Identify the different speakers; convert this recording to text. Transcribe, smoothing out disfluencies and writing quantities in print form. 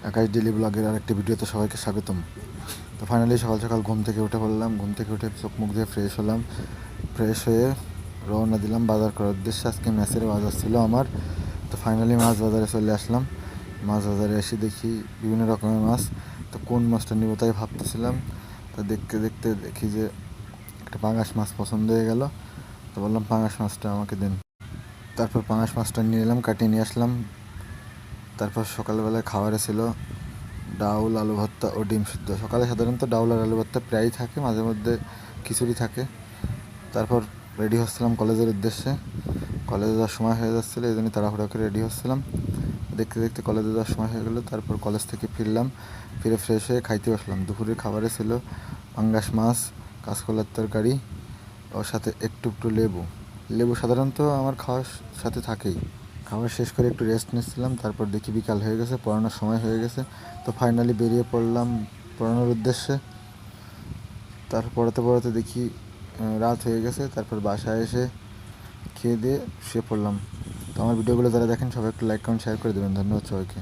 Speaker 1: আকাশ daily ব্লগের আরেকটি ভিডিওতে সবাইকে স্বাগতম। তো ফাইনালি সকাল সকাল ঘুম থেকে উঠে পড়লাম। ঘুম থেকে উঠে চোখ মুখ দিয়ে ফ্রেশ হলাম। ফ্রেশ হয়ে রওনা দিলাম বাজার করার উদ্দেশ্যে। আজকে মাছের বাজার ছিল আমার। তো ফাইনালি মাছ বাজারে চলে আসলাম। মাছ বাজারে এসে দেখি বিভিন্ন রকমের মাছ। তো কোন মাছটা নিব তাই ভাবতেছিলাম। তো দেখতে দেখতে দেখি যে একটা পাঙাশ মাছ পছন্দ হয়ে গেল। তো বললাম পাঙাশ মাছটা আমাকে দিন। তারপর পাঙাশ মাছটা নিয়ে এলাম, কাটিয়ে নিয়ে আসলাম। তারপর সকালবেলায় খাবারে ছিল ডাউল, আলু ভর্তা ও ডিম সিদ্ধ। সকালে সাধারণত ডাউল আর আলু ভর্তা প্রায়ই থাকে, মাঝে মধ্যে খিচুড়ি থাকে। তারপর রেডি হচ্ছিলাম কলেজের উদ্দেশ্যে। কলেজে যাওয়ার সময় হয়ে যাচ্ছিলো, এই জন্য তাড়াহুড়ো করে রেডি হচ্ছিলাম। দেখতে দেখতে কলেজে যাওয়ার সময় হয়ে গেলো। তারপর কলেজ থেকে ফিরলাম, ফিরে ফ্রেশ হয়ে খাইতে বসলাম। দুপুরের খাবারে ছিল পাঙ্গাস মাছ, কাঁচকলার তরকারি, ওর সাথে একটু একটু লেবু। লেবু সাধারণত আমার খাওয়ার সাথে থাকেই। খাবার শেষ করে একটু রেস্ট নিচ্ছিলাম। তারপর দেখি বিকাল হয়ে গেছে, পড়ানোর সময় হয়ে গেছে। তো ফাইনালি বেরিয়ে পড়লাম পড়ানোর উদ্দেশ্যে। তারপর পড়াতে পড়াতে দেখি রাত হয়ে গেছে। তারপর বাসায় এসে খেয়ে দিয়ে শুয়ে পড়লাম। তো আমার ভিডিওগুলো যারা দেখেন সবাই একটু লাইক কমেন্ট শেয়ার করে দেবেন। ধন্যবাদ সবাইকে।